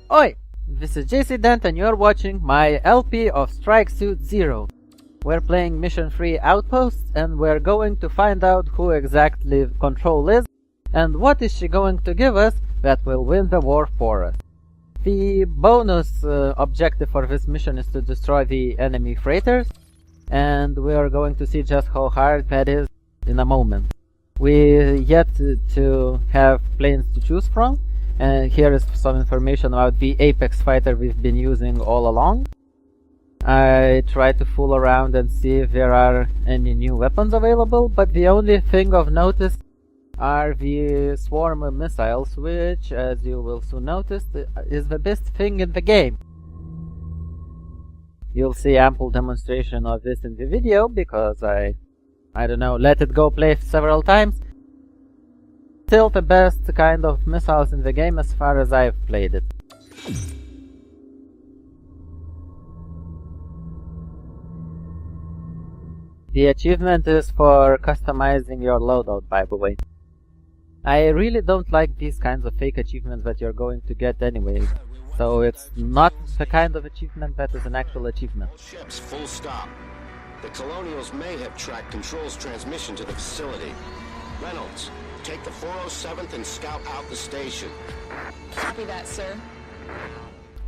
Oi! This is JcDent and you're watching my LP of Strike Suit Zero. We're playing Mission 3 Outposts and we're going to find out who exactly Control is and what is she going to give us that will win the war for us. The bonus objective for this mission is to destroy the enemy freighters, and we are going to see just how hard that is in a moment. We yet to have planes to choose from, and here is some information about the Apex fighter we've been using all along. I tried to fool around and see if there are any new weapons available, but the only thing of notice are the swarm missiles, which, as you will soon notice, is the best thing in the game. You'll see ample demonstration of this in the video, because I don't know, let it go play several times. Still the best kind of missiles in the game as far as I've played it. The achievement is for customizing your loadout, by the way. I really don't like these kinds of fake achievements that you're going to get anyway, so it's not the kind of achievement that is an actual achievement. Ships, full stop. The Colonials may have tracked Control's transmission to the facility. Reynolds, take the 407th and scout out the station. Copy that, sir.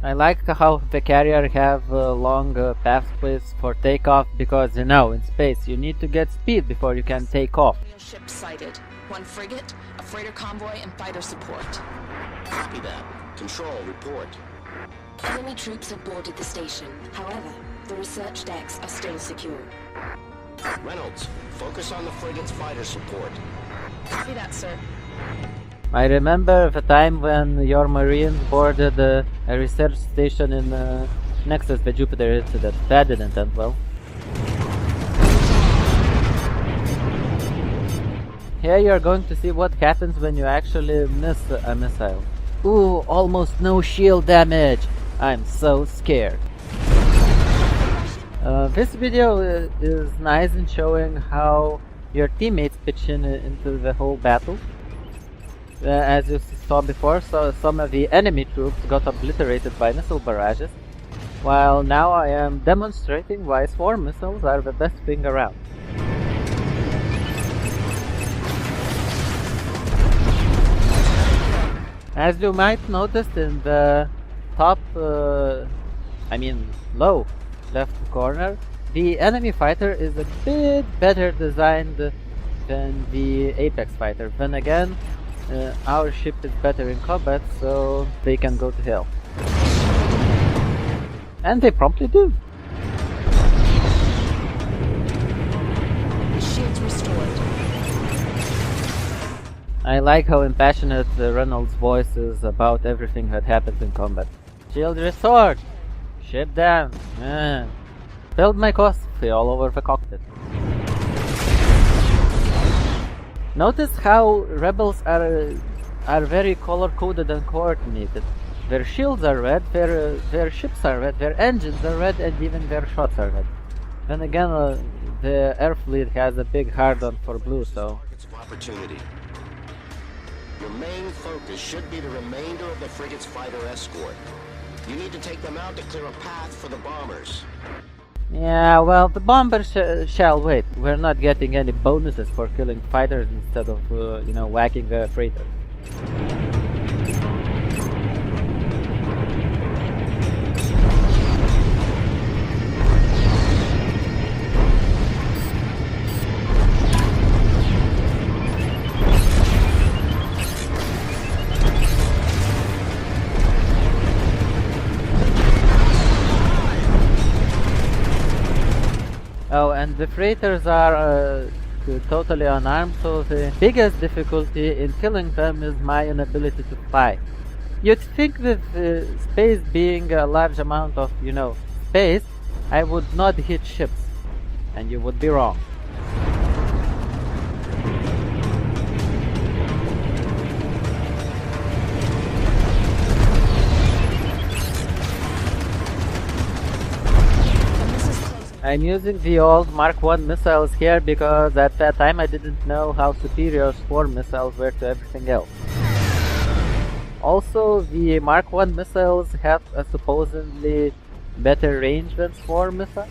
I like how the carrier have long pathways for takeoff because, you know, in space you need to get speed before you can take off. Ship sighted. One frigate, a freighter convoy, and fighter support. Copy that. Control, report. Enemy troops have boarded the station. However, the research decks are still secure. Reynolds, focus on the frigate's fighter support. Copy that, sir. I remember the time when your Marines boarded a research station in Nexus, the Jupiter incident. That didn't end well. Here you're going to see what happens when you actually miss a missile. Ooh, almost no shield damage! I'm so scared. This video is nice in showing how your teammates pitch into the whole battle. As you saw before, so some of the enemy troops got obliterated by missile barrages, while now I am demonstrating why swarm missiles are the best thing around. As you might notice in the top, low left corner, the enemy fighter is a bit better designed than the Apex fighter. Then again, our ship is better in combat, so they can go to hell. And they promptly do. Shields restored. I like how impassionate Reynolds' voice is about everything that happens in combat. Shield restored! Ship down! Spilled my coffee all over the cockpit. Notice how rebels are very color-coded and coordinated. Their shields are red, their ships are red, their engines are red, and even their shots are red. Then again, the air fleet has a big hard-on for blue, so... Targets of opportunity. Your main focus should be the remainder of the frigate's fighter escort. You need to take them out to clear a path for the bombers. Yeah, well, the bombers shall wait. We're not getting any bonuses for killing fighters instead of, whacking the freighters. Oh, and the freighters are totally unarmed, so the biggest difficulty in killing them is my inability to fly. You'd think with space being a large amount of, space, I would not hit ships. And you would be wrong. I'm using the old Mark 1 missiles here because at that time I didn't know how superior swarm missiles were to everything else. Also, the Mark 1 missiles have a supposedly better range than Swarm missiles.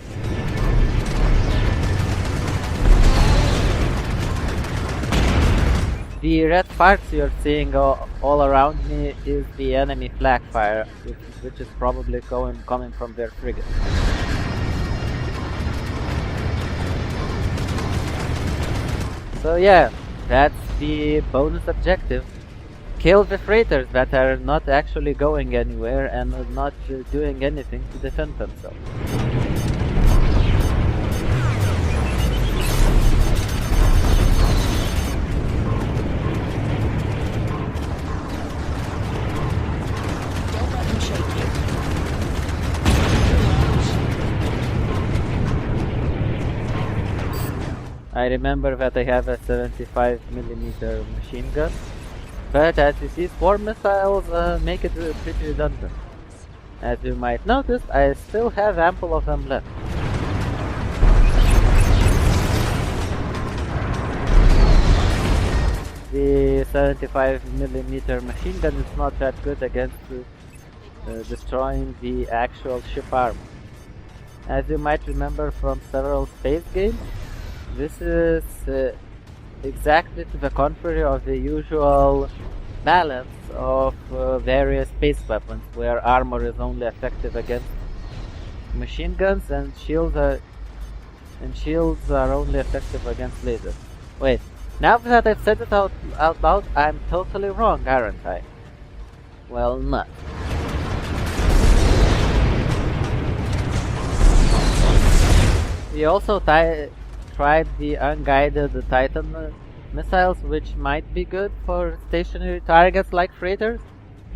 The red sparks you're seeing all around me is the enemy flak fire, which is probably coming from their frigate. So yeah, that's the bonus objective. Kill the freighters that are not actually going anywhere and are not doing anything to defend themselves. Don't let him shake you. I remember that I have a 75mm machine gun, but as you see, swarm missiles make it pretty redundant. As you might notice, I still have ample of them left. The 75mm machine gun is not that good against destroying the actual ship armor. As you might remember from several space games, this is exactly to the contrary of the usual balance of various space weapons, where armor is only effective against machine guns and shields are only effective against lasers. Wait, now that I've said it out loud, I'm totally wrong, aren't I? Well, not. We also tried the unguided Titan missiles, which might be good for stationary targets like freighters,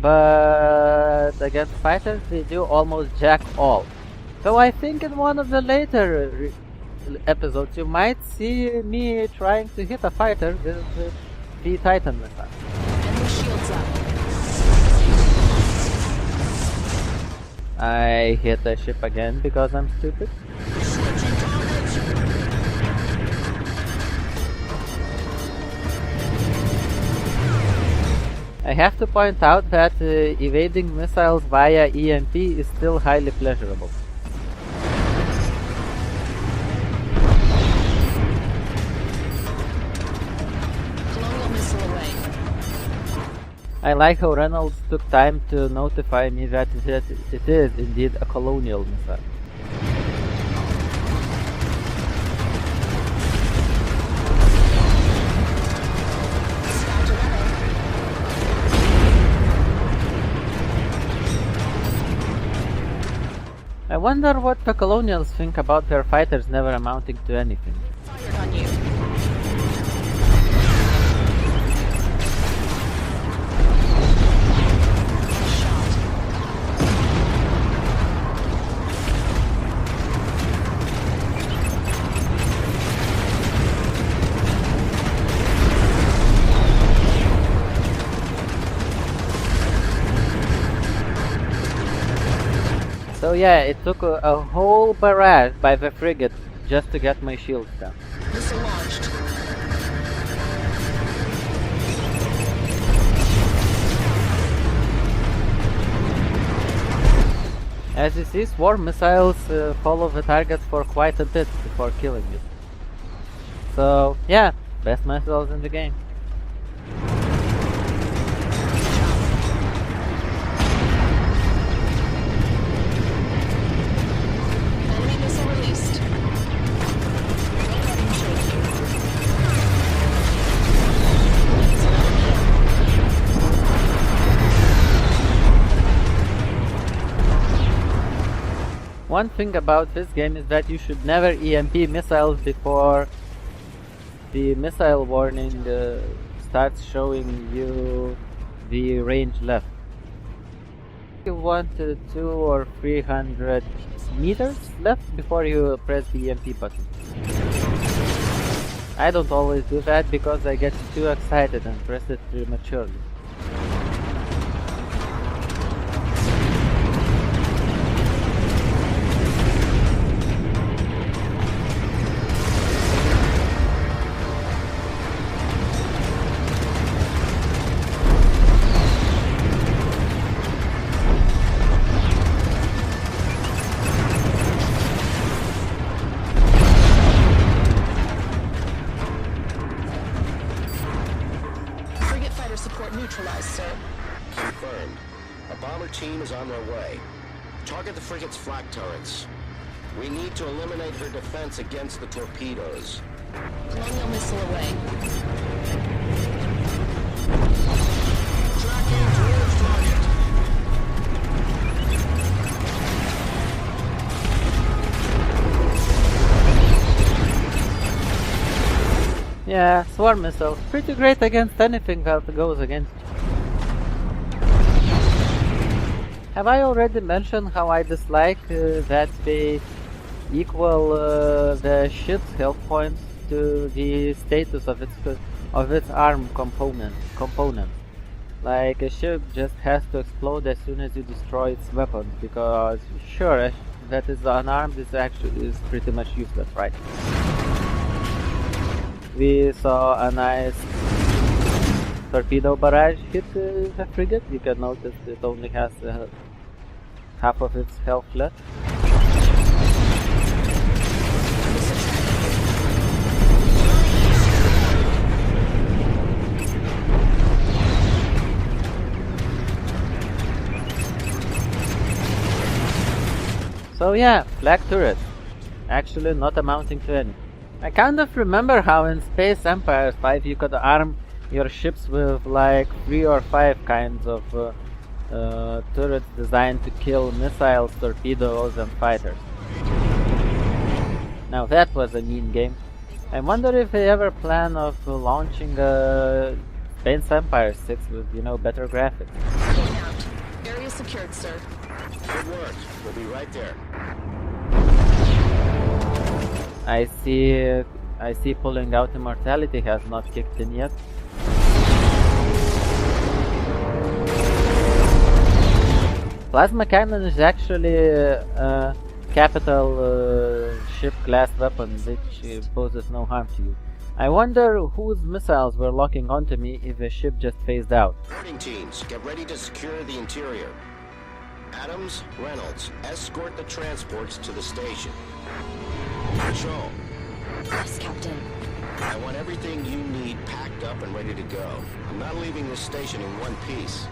but against fighters they do almost jack all. So I think in one of the later episodes you might see me trying to hit a fighter with the Titan missile. Enemy shields up. I hit a ship again because I'm stupid. I have to point out that evading missiles via EMP is still highly pleasurable. Colonial missile away. I like how Reynolds took time to notify me that it is indeed a colonial missile. I wonder what the colonials think about their fighters never amounting to anything. Fired on you. So yeah, it took a whole barrage by the frigate just to get my shields down. Missile launched. As you see, swarm missiles follow the targets for quite a bit before killing you. So yeah, best missiles in the game. Enemy missile released. Don't let him shake you. One thing about this game is that you should never EMP missiles before the missile warning starts showing you the range left. You want 200 or 300 meters left before you press the EMP button. I don't always do that because I get too excited and press it prematurely. bomber team is on their way. Target the frigate's flak turrets. We need to eliminate her defense against the torpedoes. Colonial missile away. Tracking towards target. Yeah, swarm missile. Pretty great against anything that goes against you. Have I already mentioned how I dislike that they equal the ship's health points to the status of its arm component? Like a ship just has to explode as soon as you destroy its weapons, because sure, that is unarmed is pretty much useless, right? We saw a nice torpedo barrage hit the frigate. You can notice it only has half of its health left. So yeah, flak turret. Actually not amounting to any. I kind of remember how in Space Empire 5 you could arm your ships with like 3 or 5 kinds of turrets designed to kill missiles, torpedoes and fighters. Now that was a mean game. I wonder if they ever plan of launching Space Empire 6 with, you know, better graphics. Getting out. Area secured, sir. Good work. We'll be right there. I see pulling out immortality has not kicked in yet. Plasma cannon is actually a capital ship class weapon which poses no harm to you. I wonder whose missiles were locking onto me if the ship just phased out. Boarding teams, get ready to secure the interior. Adams, Reynolds, escort the transports to the station. Control. Yes, Captain. I want everything you need packed up and ready to go. I'm not leaving this station in one piece.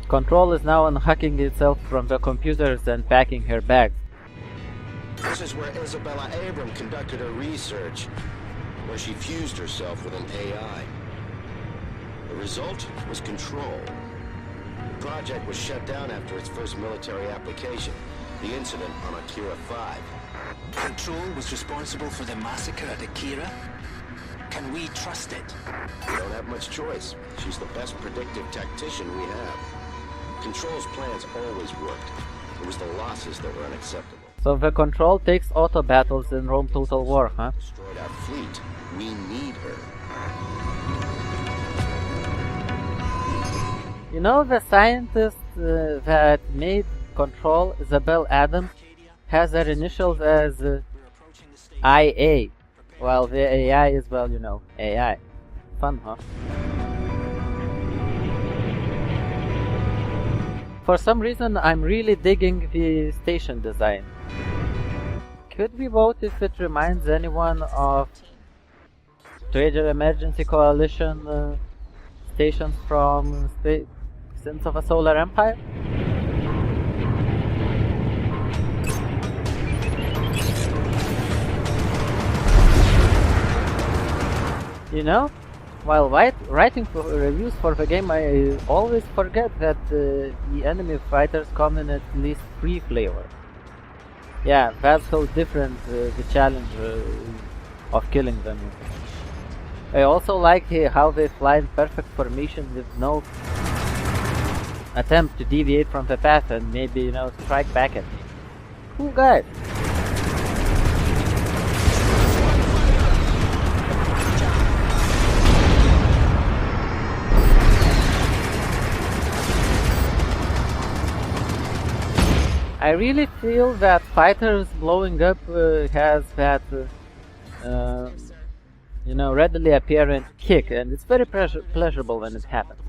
Control is now unhooking itself from the computers and packing her bags. This is where Isabella Abram conducted her research, where she fused herself with an AI. The result was Control. The project was shut down after its first military application, the incident on Akira 5. Control was responsible for the massacre at Akira? Can we trust it? We don't have much choice. She's the best predictive tactician we have. Control's plans always worked. It was the losses that were unacceptable. So the Control takes auto battles in Rome Total War, huh? Destroyed our fleet. We need her. You know, the scientist that made Control, Isabel Adams, has her initials as IA, while the AI is, well, you know, AI. Fun, huh? For some reason, I'm really digging the station design. Could we vote if it reminds anyone of Trader Emergency Coalition stations from Sins of a Solar Empire? You know, while writing for reviews for the game, I always forget that the enemy fighters come in at least 3 flavors. Yeah, that's how different the challenge of killing them is. I also like how they fly in perfect formation with no attempt to deviate from the path and maybe, you know, strike back at me. Cool guys. I really feel that fighters blowing up has that, you know, readily apparent kick, and it's very pleasurable when it happens.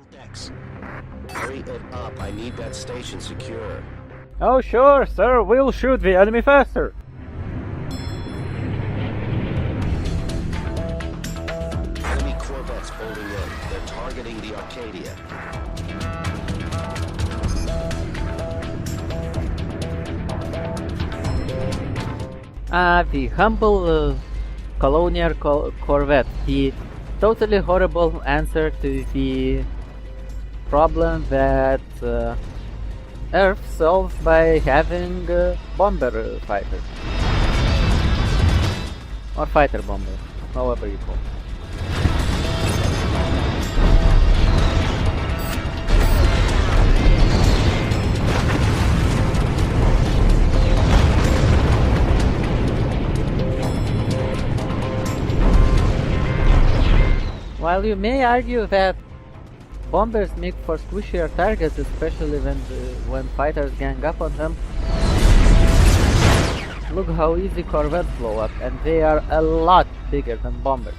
Hurry it up. I need that station secure. Oh sure, sir, we'll shoot the enemy faster. Enemy corvettes folding in. They're targeting the Arcadia. The humble colonial corvette. The totally horrible answer to the problem that Earth solves by having bomber fighters. Or fighter bomber, however you call it. While you may argue that bombers make for squishier targets, especially when fighters gang up on them, look how easy corvettes blow up, and they are a lot bigger than bombers.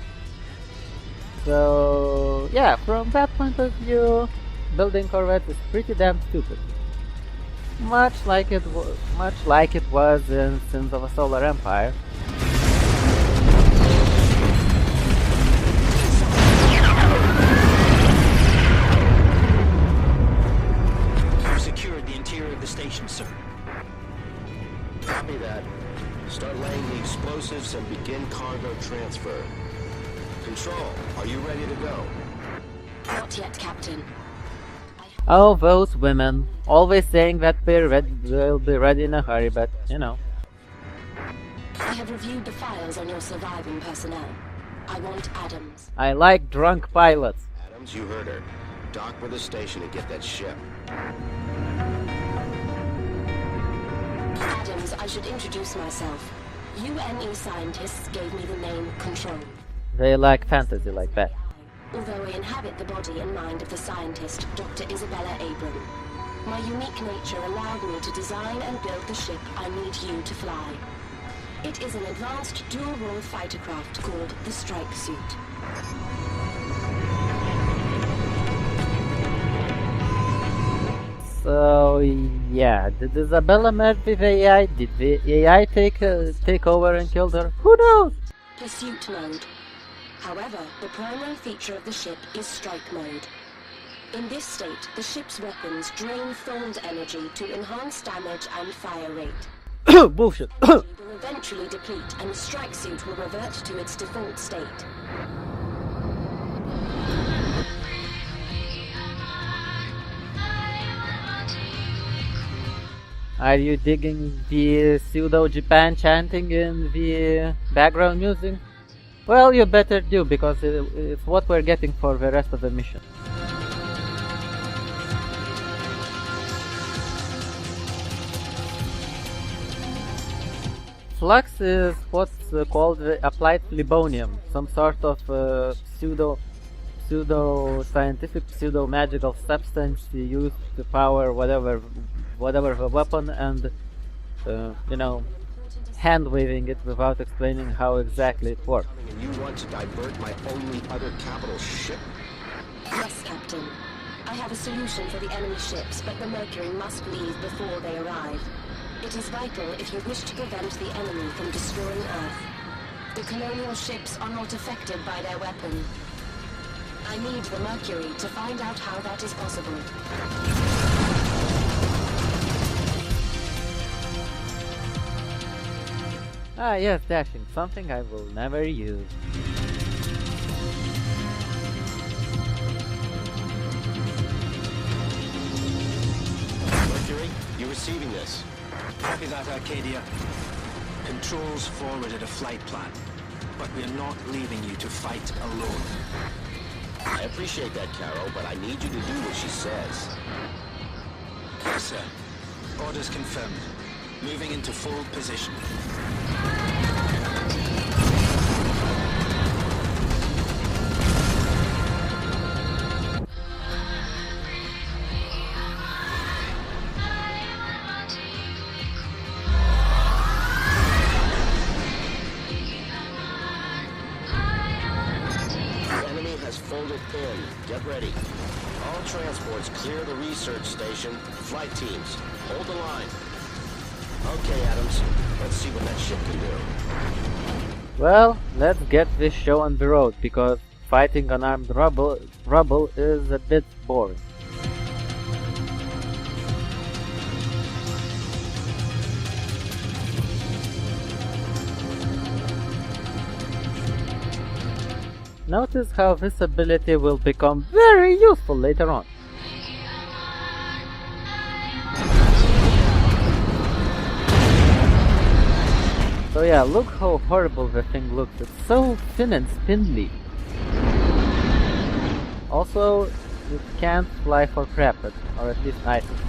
So yeah, from that point of view, building corvettes is pretty damn stupid. Much like it was in Sins of a Solar Empire. Station, sir. Copy that. Start laying the explosives and begin cargo transfer. Control, are you ready to go? Not yet, Captain. Oh, those women. Always saying that they'll be ready in a hurry, but, you know. I have reviewed the files on your surviving personnel. I want Adams. I like drunk pilots. Adams, you heard her. Dock with the station and get that ship. Adams, I should introduce myself. UNE scientists gave me the name Control. They like fantasy like that. Although I inhabit the body and mind of the scientist, Dr. Isabella Abram. My unique nature allowed me to design and build the ship I need you to fly. It is an advanced dual-role fighter craft called the Strike Suit. So yeah, did Isabella merge with AI? Did the AI take over and killed her? Who knows? Pursuit mode. However, the primary feature of the ship is strike mode. In this state, the ship's weapons drain thorned energy to enhance damage and fire rate. Bullshit. It will eventually deplete, and the strike suit will revert to its default state. Are you digging the pseudo-Japan chanting in the background music? Well, you better do, because it's what we're getting for the rest of the mission. Flux is what's called applied phlebonium, some sort of pseudo-scientific, pseudo-magical substance used to power whatever the weapon, and you know, hand-waving it without explaining how exactly it works. And you want to divert my only other capital ship? Yes, Captain. I have a solution for the enemy ships, but the Mercury must leave before they arrive. It is vital if you wish to prevent the enemy from destroying Earth. The colonial ships are not affected by their weapon. I need the Mercury to find out how that is possible. Ah yes, dashing, something I will never use. Mercury, you receiving this? Copy that, Arcadia. Controls forwarded a flight plan, but we're not leaving you to fight alone. I appreciate that, Carol, but I need you to do what she says. Yes, sir. Orders confirmed. Moving into forward position. Folded in. Get ready. All transports clear the research station. Flight teams, hold the line. Okay, Adams. Let's see what that ship can do. Well, let's get this show on the road, because fighting unarmed rubble is a bit boring. Notice how this ability will become very useful later on. So yeah, look how horrible the thing looks. It's so thin and spindly. Also, it can't fly for crap, or at least I think.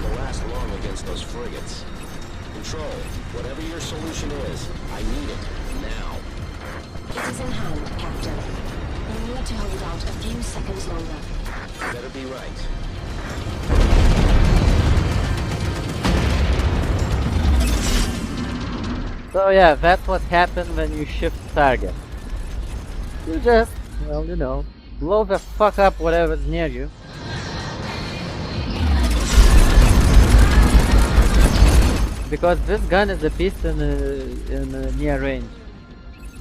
To last long against those frigates. Control, whatever your solution is, I need it now. It is in hand, Captain. You need to hold out a few seconds longer. Better be right. So yeah, that's what happens when you shift target. You just, well, you know, blow the fuck up whatever's near you. Because this gun is a beast in near range.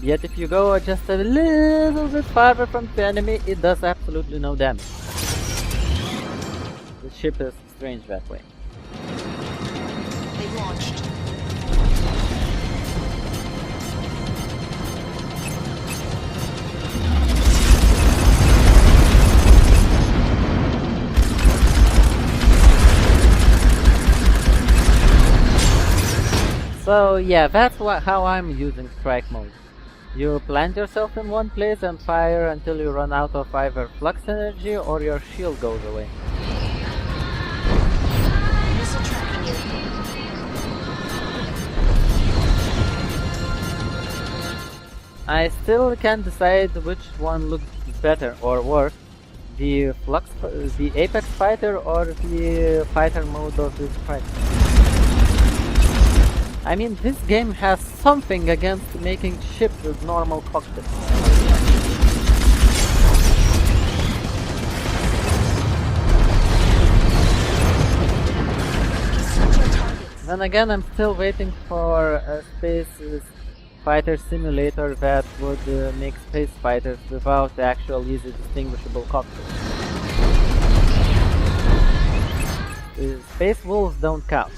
Yet if you go just a little bit farther from the enemy, it does absolutely no damage. The ship is strange that way. They've launched. So yeah, that's how I'm using strike mode. You plant yourself in one place and fire until you run out of either flux energy or your shield goes away. Missile tracking you. I still can't decide which one looks better or worse, the Apex fighter or the fighter mode of the strike. I mean, this game has something against making ships with normal cockpits. Then again, I'm still waiting for a space fighter simulator that would make space fighters without the actual easy distinguishable cockpit. Space wolves don't count.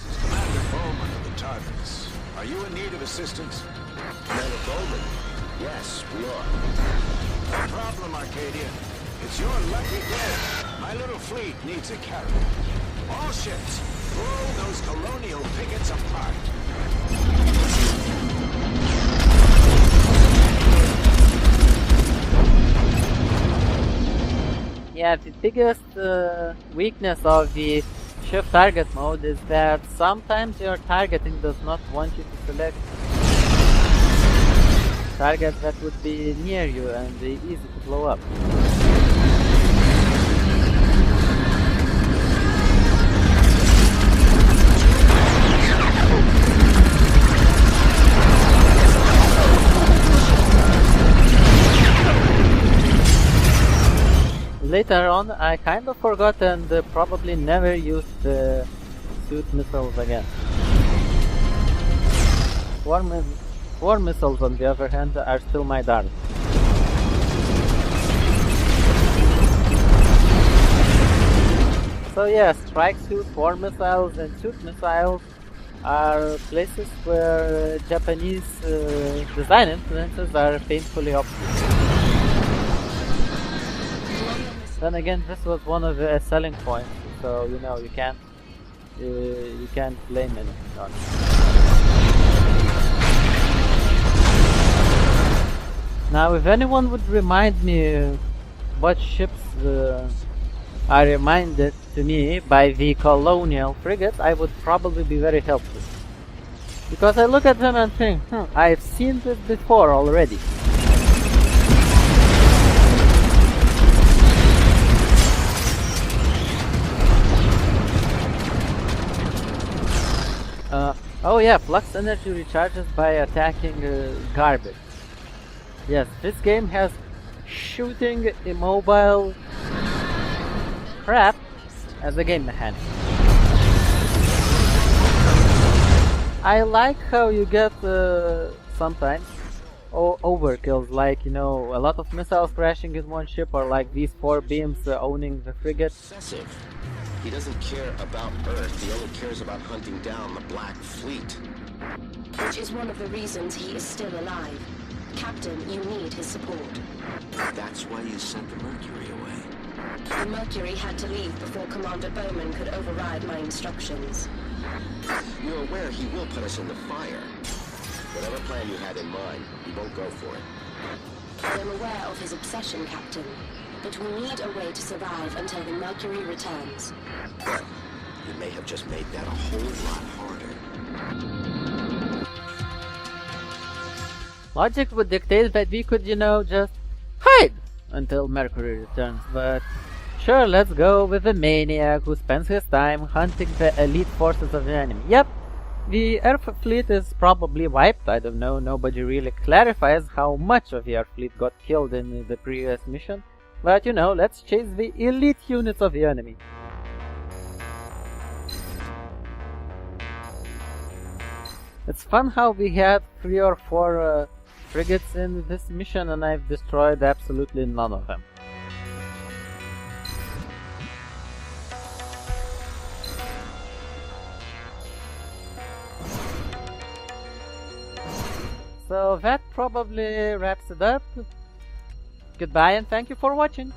Targets. Are you in need of assistance? Commander Bowman. Yes, we are. No problem, Arcadia. It's your lucky day. My little fleet needs a carrier. All ships, blow those colonial pickets apart. Yeah, the biggest weakness of the shift target mode is that sometimes your targeting does not want you to select targets that would be near you and be easy to blow up. Later on, I kind of forgot and probably never used the suit missiles again. Swarm missiles, on the other hand, are still my darling. So yeah, strike suit, swarm missiles, and suit missiles are places where Japanese design influences are painfully obvious. Then again, this was one of the selling points, so you know you can't blame anything on it. Now, if anyone would remind me what ships are reminded to me by the colonial frigates, I would probably be very helpful. Because I look at them and think, I've seen this before already. Oh yeah, flux energy recharges by attacking garbage. Yes, this game has shooting immobile crap as a game mechanic. I like how you get sometimes overkills, like, you know, a lot of missiles crashing in one ship, or like these 4 beams owning the frigate. Excessive. He doesn't care about Earth. He only cares about hunting down the Black Fleet. Which is one of the reasons he is still alive. Captain, you need his support. That's why you sent the Mercury away. The Mercury had to leave before Commander Bowman could override my instructions. You're aware he will put us in the fire. Whatever plan you had in mind, he won't go for it. I am aware of his obsession, Captain. But we need a way to survive until the Mercury returns. Well, you may have just made that a whole lot harder. Logic would dictate that we could, you know, just hide until Mercury returns, but sure, let's go with the maniac who spends his time hunting the elite forces of the enemy. Yep, the Earth fleet is probably wiped, I don't know, nobody really clarifies how much of the Earth fleet got killed in the previous mission, but you know, let's chase the elite units of the enemy. It's fun how we had 3 or 4 frigates in this mission and I've destroyed absolutely none of them. So that probably wraps it up. Goodbye and thank you for watching.